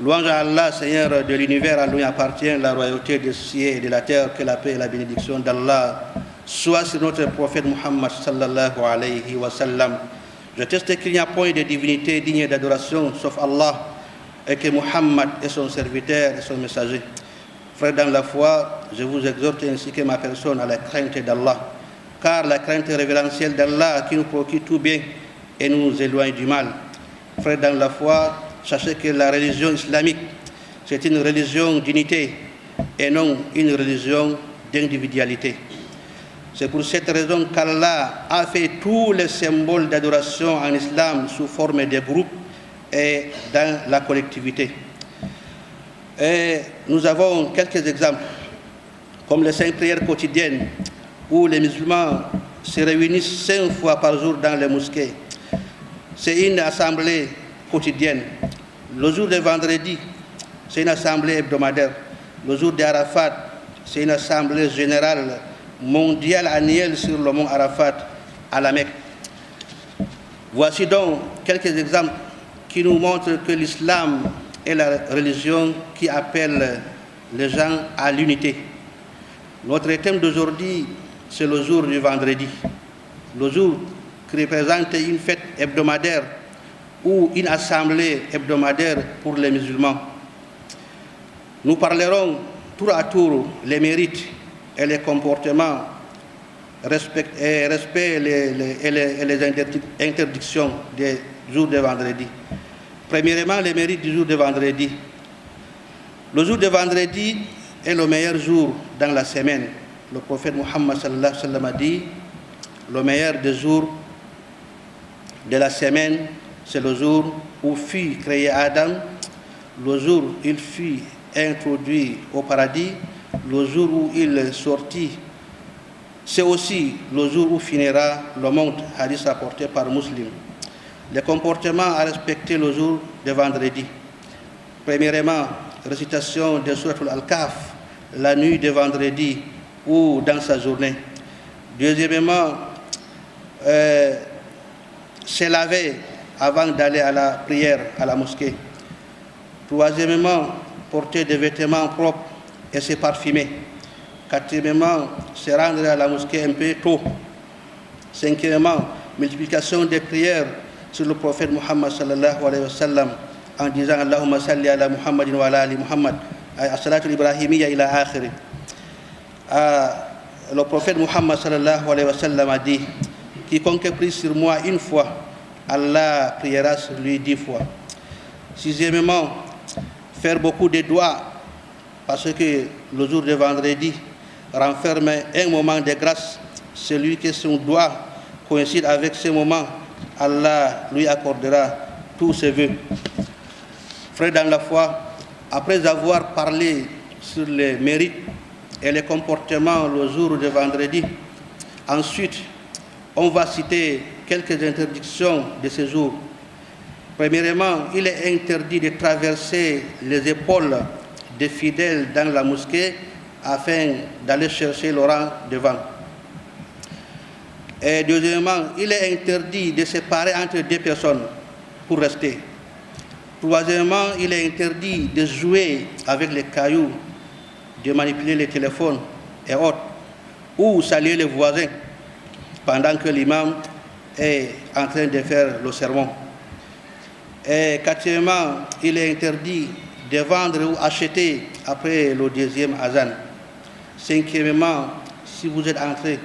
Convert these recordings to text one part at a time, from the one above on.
Louange à Allah, Seigneur de l'univers, à lui appartient la royauté des cieux et de la terre, que la paix et la bénédiction d'Allah soient sur notre prophète Muhammad sallallahu alayhi wa sallam. Je teste qu'il n'y a point de divinité digne d'adoration sauf Allah et que Muhammad est son serviteur et son messager. Frères dans la foi, je vous exhorte ainsi que ma personne à la crainte d'Allah, car la crainte révérentielle d'Allah qui nous procure tout bien et nous éloigne du mal. Frères dans la foi, sachez que la religion islamique, c'est une religion d'unité et non une religion d'individualité. C'est pour cette raison qu'Allah a fait tous les symboles d'adoration en islam sous forme de groupes et dans la collectivité. Et nous avons quelques exemples, comme les 5 prières quotidiennes, où les musulmans se réunissent 5 fois par jour dans les mosquées. C'est une assemblée quotidienne. Le jour de vendredi, c'est une assemblée hebdomadaire. Le jour d'Arafat, c'est une assemblée générale mondiale annuelle sur le mont Arafat à la Mecque. Voici donc quelques exemples qui nous montrent que l'islam est la religion qui appelle les gens à l'unité. Notre thème d'aujourd'hui, c'est le jour du vendredi, le jour qui représente une fête hebdomadaire ou une assemblée hebdomadaire pour les musulmans. Nous parlerons tour à tour les mérites et les comportements, respect et les interdictions des jours de vendredi. Premièrement, les mérites du jour de vendredi. Le jour de vendredi est le meilleur jour dans la semaine. Le prophète Muhammad sallallahu alayhi wa sallam a dit, le meilleur des jours de la semaine, c'est le jour où fut créé Adam, le jour où il fut introduit au paradis, le jour où il sortit. C'est aussi le jour où finira le monde, hadith rapporté par Muslim. Les comportements à respecter le jour de vendredi. Premièrement, récitation de Souratul Al-Kahf, la nuit de vendredi ou dans sa journée. Deuxièmement, se laver avant d'aller à la prière, à la mosquée. Troisièmement, porter des vêtements propres et se parfumer. Quatrièmement, se rendre à la mosquée un peu tôt. Cinquièmement, multiplication des prières sur le prophète Muhammad sallallahu alayhi wa sallam en disant Allahumma salli ala Muhammadin wa ala ali Muhammad, as-salatu ibrahimiyya ila akhiri. Le prophète Muhammad sallallahu alayhi wa sallam a dit, quiconque prie sur moi une fois, Allah priera sur lui 10 fois. Sixièmement, faire beaucoup de doigts, parce que le jour de vendredi renferme un moment de grâce. Celui que son doigt coïncide avec ce moment, Allah lui accordera tous ses vœux. Frères dans la foi, après avoir parlé sur les mérites et les comportements le jour de vendredi, ensuite, on va citer quelques interdictions de ce jour. Premièrement, il est interdit de traverser les épaules des fidèles dans la mosquée afin d'aller chercher le rang devant. Et deuxièmement, il est interdit de séparer entre 2 personnes pour rester. Troisièmement, il est interdit de jouer avec les cailloux, de manipuler les téléphones et autres, ou saluer les voisins pendant que l'imam est en train de faire le sermon. Et quatrièmement, il est interdit de vendre ou acheter après le 2e azan. Cinquièmement, si vous êtes entré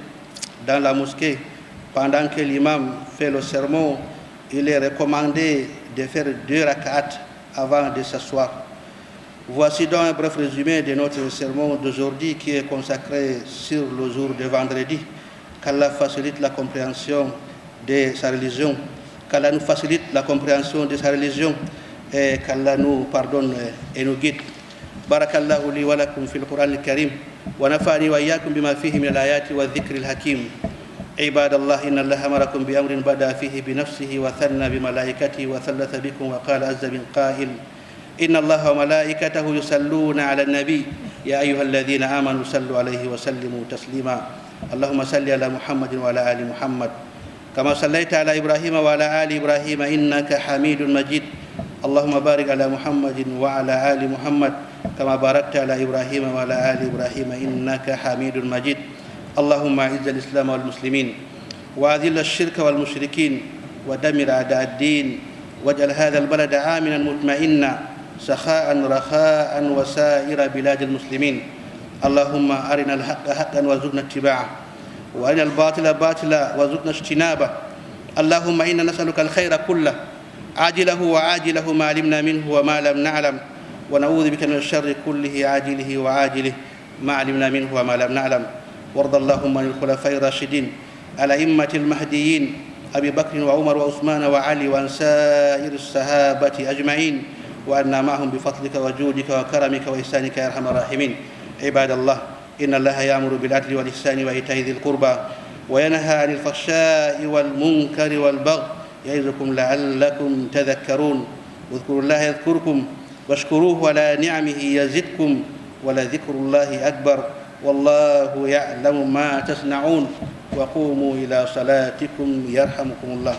dans la mosquée pendant que l'imam fait le sermon, il est recommandé de faire 2 rak'at avant de s'asseoir. Voici donc un bref résumé de notre sermon d'aujourd'hui qui est consacré sur le jour de vendredi. Qu'Allah facilite la compréhension de sa religion, qu'Allah nous facilite la compréhension de sa religion et qu'Allah nous pardonne et nous guide. Barakallahu li wa lakum fil Qur'an al-Karim wa nafa'ani wa iyyakum bima fihi min al-ayati wa dhikri al-hakim. Ibadallah, inna Allah amarakum bi amrin bada fihi bi nafsihi wa thanna bi malaikatihi wa thalatha bikum wa qala azza min qa'il inna Allah wa malaikatahu yusalluna 'ala an-nabi ya ayyuhalladhina amanu sallu 'alayhi wa sallimu taslima. Allahumma salli ala Muhammadin wa ala ali Muhammad kama sallaita ala Ibrahim wa ala ali Ibrahim innaka Hamidun Majid. اللهم بارك على محمد وعلى آل محمد كما باركت على إبراهيم وعلى آل إبراهيم إنك حميد مجيد. اللهم أعز الإسلام والمسلمين وأذل الشرك والمشركين ودمر أعداء الدين واجعل هذا البلد آمنا مطمئنا سخاء رخاء وسائر بلاد المسلمين. اللهم أرنا الحق حقا وارزقنا اتباعه وأرنا الباطل باطلا وارزقنا اجتنابه. اللهم إنا نسألك الخير كله عاجله وعاجله ما علمنا منه وما لم نعلم ونعوذ بك من الشر كله عاجله وعاجله ما علمنا منه وما لم نعلم. وارض اللهم عن الخلفاء الراشدين الأئمة المهديين أبي بكر وعمر وعثمان وعلي وعن سائر الصحابة أجمعين وأنا معهم بفضلك وجودك وكرمك وإحسانك يا أرحم الراحمين. عباد الله، إن الله يأمر بالعدل والإحسان وإيتاء ذي القربى وينهى عن الفحشاء والمنكر والبغي يعظكم لعلكم تذكرون. واذكروا الله يذكركم واشكروه على نعمه يزدكم ولذكر الله أكبر والله يعلم ما تصنعون. وقوموا إلى صلاتكم يرحمكم الله.